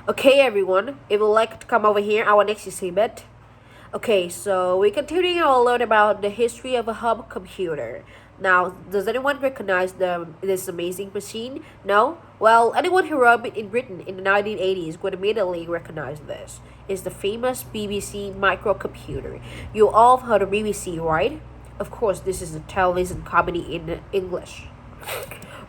Okay, everyone, if you'd like to come over here, our next exhibit. Okay, so we continue to learn about the history of a home computer. Now, does anyone recognize this amazing machine? No? Well, anyone who grew up in Britain in the 1980s would immediately recognize this. It's the famous BBC microcomputer. You all have heard of BBC, right? Of course, this is a television comedy in English.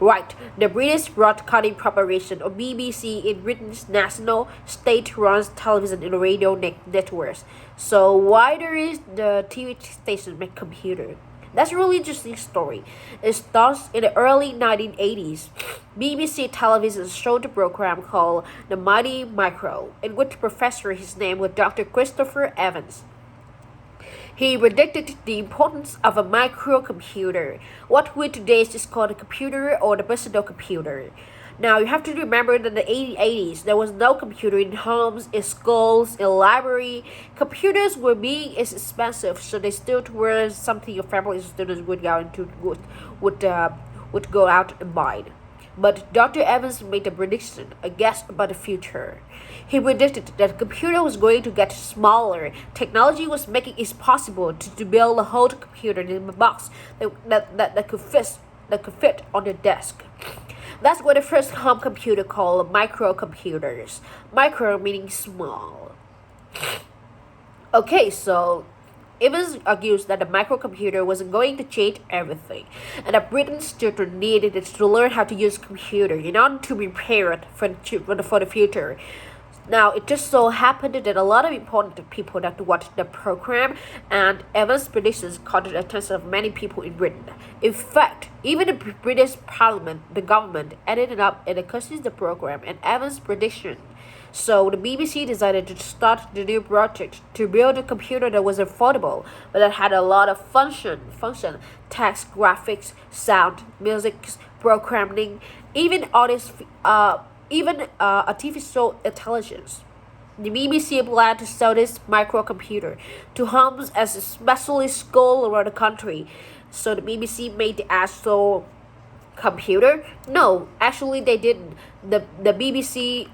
Right, the British Broadcasting Corporation, or BBC, in Britain's national state-run television and radio networks. So why there is the TV station make computer? That's a really interesting story. It starts in the early 1980s. BBC television showed a program called The Mighty Micro, in which professor, his name was Dr. Christopher Evans. He predicted the importance of a microcomputer, what we today is called a computer or the personal computer. Now, you have to remember that in the 80s, there was no computer in homes, in schools, in library. Computers were being expensive, so they still were something your family and students would go into would go out and buy. But Dr. Evans made a prediction, a guess about the future. He predicted that the computer was going to get smaller. Technology was making it possible to build a whole computer in a box that could fit on your desk. That's what the first home computer called microcomputers. Micro meaning small. Okay, so Evans argues that the microcomputer wasn't going to change everything, and that Britain's children needed to learn how to use a computer in order to be prepared for the future. Now, it just so happened that a lot of important people that watched the program, and Evans' predictions caught the attention of many people in Britain. In fact, even the British Parliament, the government, ended up questioning the program and Evans' prediction. So the BBC decided to start the new project to build a computer that was affordable, but that had a lot of function, text, graphics, sound, music, programming, even artificial intelligence. The BBC planned to sell this microcomputer to homes as a specialist school around the country. So the BBC made the actual computer? No, actually they didn't. The BBC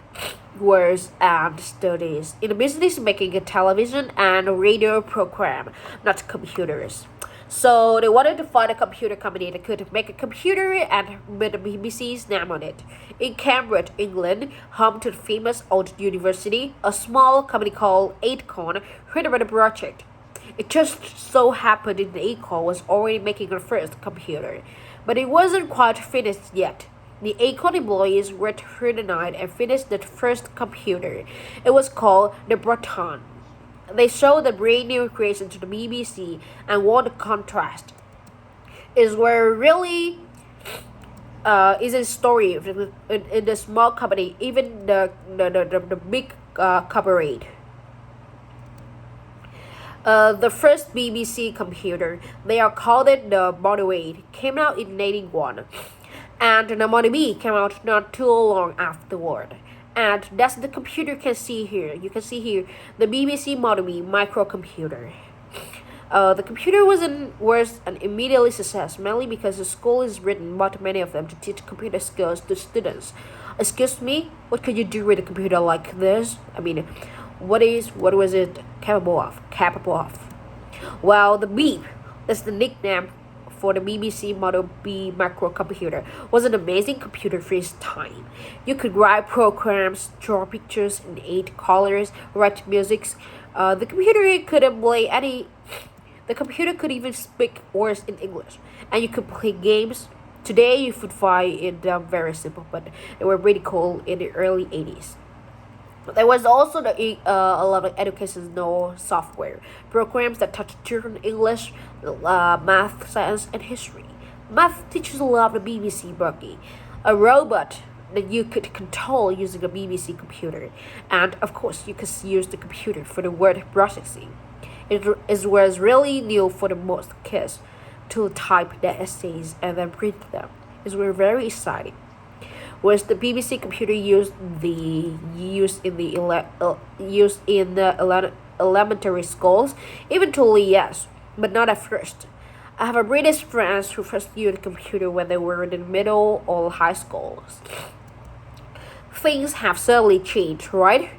was and studies in the business making a television and a radio program, not computers. So they wanted to find a computer company that could make a computer and with the BBC's name on it. In Cambridge, England, home to the famous Old University, a small company called Acorn heard about the project. It just so happened that Acorn was already making the first computer, but it wasn't quite finished yet. The Acorn employees worked through the night and finished the first computer. It was called the Proton. They showed the brand new creation to the BBC, and what a contrast is where really is a story in the small company, even the big corporate. The first BBC computer, they are called it the Model 8, came out in 1981, and the Model B came out not too long afterward. And that's the computer you can see here. You can see here the BBC Model B microcomputer. The computer was an immediately success, mainly because the school is written about many of them to teach computer skills to students. Excuse me, what could you do with a computer like this? I mean, what was it capable of? Well, the Beep, that's the nickname for the BBC Model B microcomputer, was an amazing computer for its time. You could write programs, draw pictures in 8 colors, write music. The computer could even speak words in English, and you could play games. Today, you would find it very simple, but they were really cool in the early 80s. There was also a lot of educational software programs that touched children English, math, science, and history. Math teachers loved the BBC Buggy, a robot that you could control using a BBC computer, and of course you could use the computer for the word processing. It was really new for the most kids to type their essays and then print them. It was very exciting. Was the BBC computer used in the elementary schools? Eventually, yes, but not at first. I have a British friends who first used a computer when they were in the middle or high schools. things have certainly changed, right?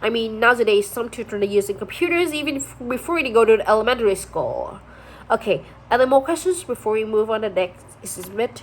I mean, nowadays some children are using computers even before they go to elementary school. Okay, any more questions before we move on to the next exhibit?